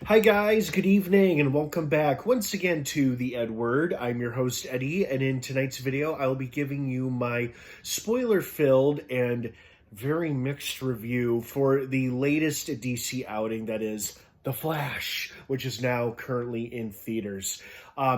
Hi, guys. Good evening, and welcome back once again to The Ed Word. I'm your host, Eddie, and in tonight's video, I will be giving you my spoiler-filled and very mixed review for the latest DC outing, that is The Flash, which is now currently in theaters.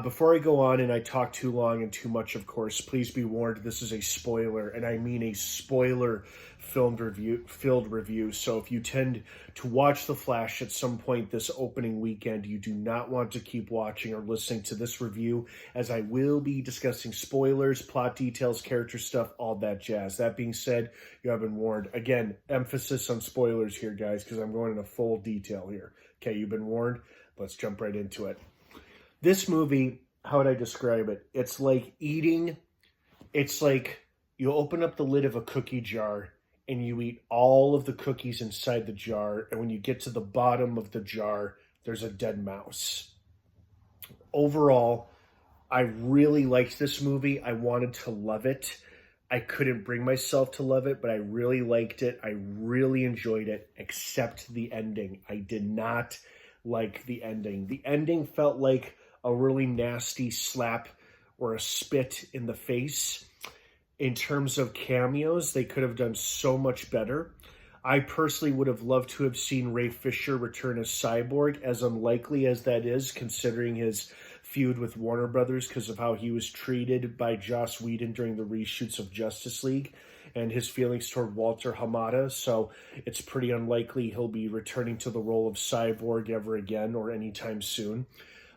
Before I go on and I talk too long and too much, of course, please be warned, this is a spoiler, and I mean a spoiler filled review. So if you tend to watch The Flash at some point this opening weekend, you do not want to keep watching or listening to this review, as I will be discussing spoilers, plot details, character stuff, all that jazz. That being said, you have been warned. Again, emphasis on spoilers here, guys, because I'm going into full detail here. Okay, you've been warned. Let's jump right into it. This movie, how would I describe it? It's like you open up the lid of a cookie jar and you eat all of the cookies inside the jar, and when you get to the bottom of the jar, there's a dead mouse. Overall, I really liked this movie. I wanted to love it. I couldn't bring myself to love it, but I really liked it. I really enjoyed it, except the ending. I did not like the ending. The ending felt like a really nasty slap or a spit in the face. In terms of cameos, they could have done so much better. I personally would have loved to have seen Ray Fisher return as Cyborg, as unlikely as that is, considering his feud with Warner Brothers because of how he was treated by Joss Whedon during the reshoots of Justice League and his feelings toward Walter Hamada. So it's pretty unlikely he'll be returning to the role of Cyborg ever again or anytime soon.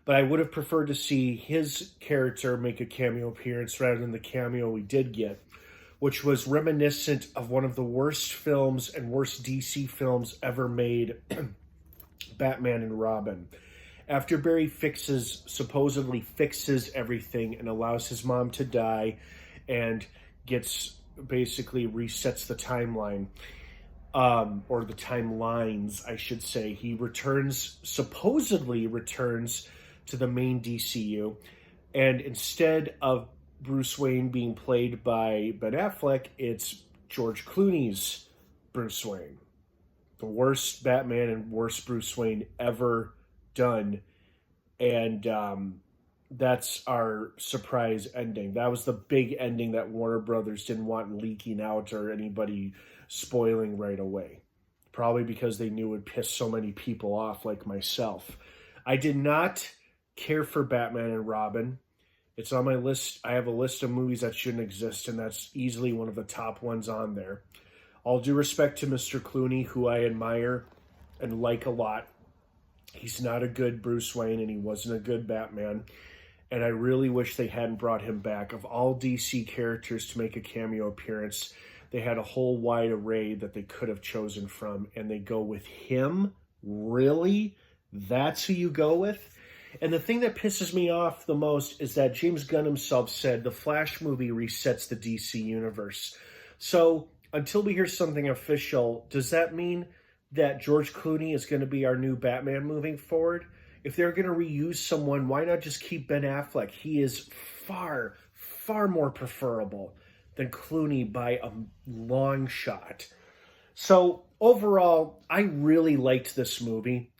But I would have preferred to see his character make a cameo appearance rather than the cameo we did get, which was reminiscent of one of the worst films and worst DC films ever made, Batman and Robin. After Barry supposedly fixes everything and allows his mom to die and basically resets the timeline, or the timelines, I should say. He supposedly returns to the main DCU, and instead of Bruce Wayne being played by Ben Affleck, it's George Clooney's Bruce Wayne. The worst Batman and worst Bruce Wayne ever done. And that's our surprise ending. That was the big ending that Warner Brothers didn't want leaking out or anybody spoiling right away. Probably because they knew it would piss so many people off like myself. I did not care for Batman and Robin. It's on my list. I have a list of movies that shouldn't exist, and that's easily one of the top ones on there. All due respect to Mr. Clooney, who I admire and like a lot. He's not a good Bruce Wayne, and he wasn't a good Batman. And I really wish they hadn't brought him back. Of all DC characters to make a cameo appearance, they had a whole wide array that they could have chosen from, and they go with him? Really? That's who you go with? And the thing that pisses me off the most is that James Gunn himself said the Flash movie resets the DC universe. So until we hear something official, does that mean that George Clooney is going to be our new Batman moving forward? If they're going to reuse someone, why not just keep Ben Affleck? He is far, far more preferable than Clooney by a long shot. So overall, I really liked this movie,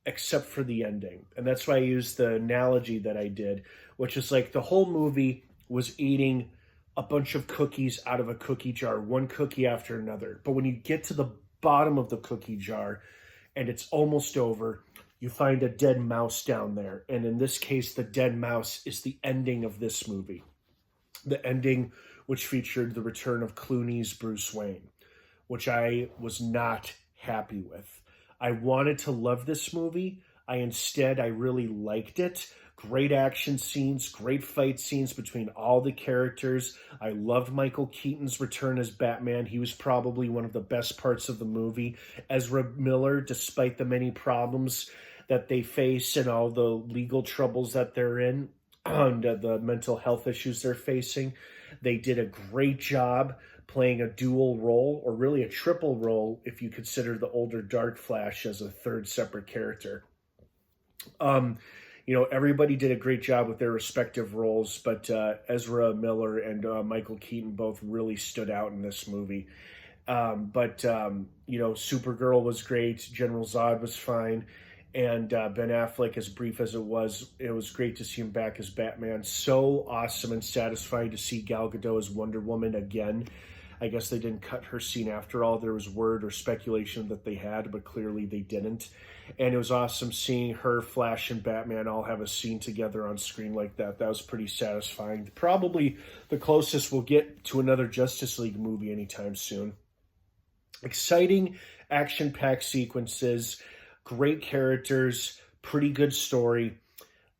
except for the ending. And that's why I used the analogy that I did, which is like the whole movie was eating a bunch of cookies out of a cookie jar, one cookie after another. But when you get to the bottom of the cookie jar and it's almost over, you find a dead mouse down there. And in this case, the dead mouse is the ending of this movie. The ending which featured the return of Clooney's Bruce Wayne, which I was not happy with. I wanted to love this movie. I really liked it. Great action scenes, great fight scenes between all the characters. I loved Michael Keaton's return as Batman. He was probably one of the best parts of the movie. Ezra Miller, despite the many problems that they face and all the legal troubles that they're in, and the mental health issues they're facing, they did a great job playing a dual role, or really a triple role if you consider the older Dark Flash as a third separate character. Everybody did a great job with their respective roles, but Ezra Miller and Michael Keaton both really stood out in this movie. Supergirl was great. General Zod was fine. And Ben Affleck, as brief as it was great to see him back as Batman. So awesome and satisfying to see Gal Gadot as Wonder Woman again. I guess they didn't cut her scene after all. There was word or speculation that they had, but clearly they didn't. And it was awesome seeing her, Flash, and Batman all have a scene together on screen like that. That was pretty satisfying. Probably the closest we'll get to another Justice League movie anytime soon. Exciting action-packed sequences, great characters, pretty good story.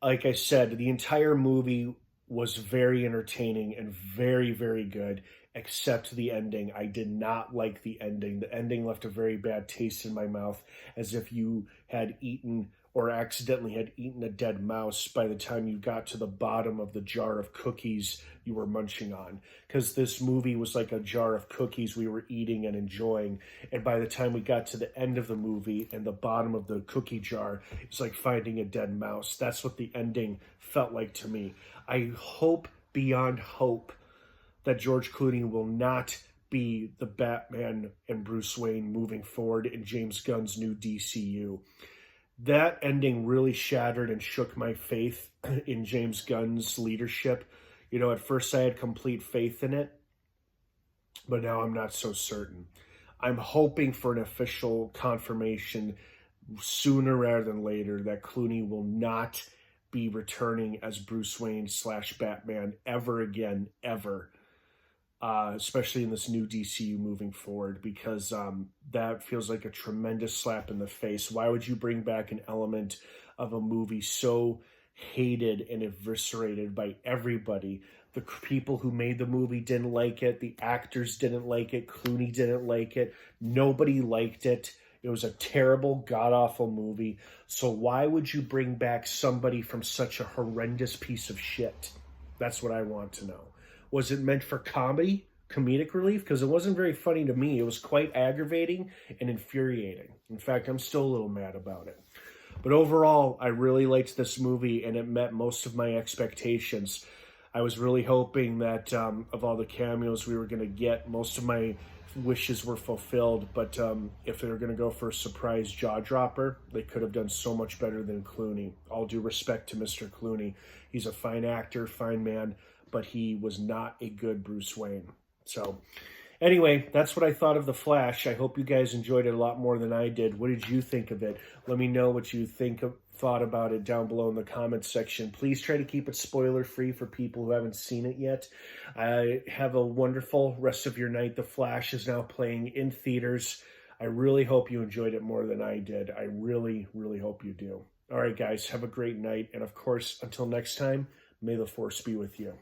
Like I said, the entire movie was very entertaining and very, very good, except the ending. I did not like the ending. The ending left a very bad taste in my mouth, as if you had eaten or accidentally had eaten a dead mouse by the time you got to the bottom of the jar of cookies you were munching on. Because this movie was like a jar of cookies we were eating and enjoying. And by the time we got to the end of the movie and the bottom of the cookie jar, it's like finding a dead mouse. That's what the ending felt like to me. I hope beyond hope that George Clooney will not be the Batman and Bruce Wayne moving forward in James Gunn's new DCU. That ending really shattered and shook my faith in James Gunn's leadership. You know, at first I had complete faith in it, but now I'm not so certain. I'm hoping for an official confirmation sooner rather than later that Clooney will not be returning as Bruce Wayne / Batman ever again, ever. Especially in this new DCU moving forward, because that feels like a tremendous slap in the face. Why would you bring back an element of a movie so hated and eviscerated by everybody? The people who made the movie didn't like it. The actors didn't like it. Clooney didn't like it. Nobody liked it. It was a terrible, god-awful movie. So why would you bring back somebody from such a horrendous piece of shit? That's what I want to know. Was it meant for comedic relief? Because it wasn't very funny to me. It was quite aggravating and infuriating. In fact, I'm still a little mad about it. But overall, I really liked this movie, and it met most of my expectations. I was really hoping that of all the cameos we were going to get, most of my wishes were fulfilled. But if they were going to go for a surprise jaw dropper, they could have done so much better than Clooney. All due respect to Mr. Clooney. He's a fine actor, fine man, but he was not a good Bruce Wayne. So anyway, that's what I thought of The Flash. I hope you guys enjoyed it a lot more than I did. What did you think of it? Let me know what you thought about it down below in the comments section. Please try to keep it spoiler-free for people who haven't seen it yet. Have a wonderful rest of your night. The Flash is now playing in theaters. I really hope you enjoyed it more than I did. I really, really hope you do. All right, guys, have a great night. And of course, until next time, may the Force be with you.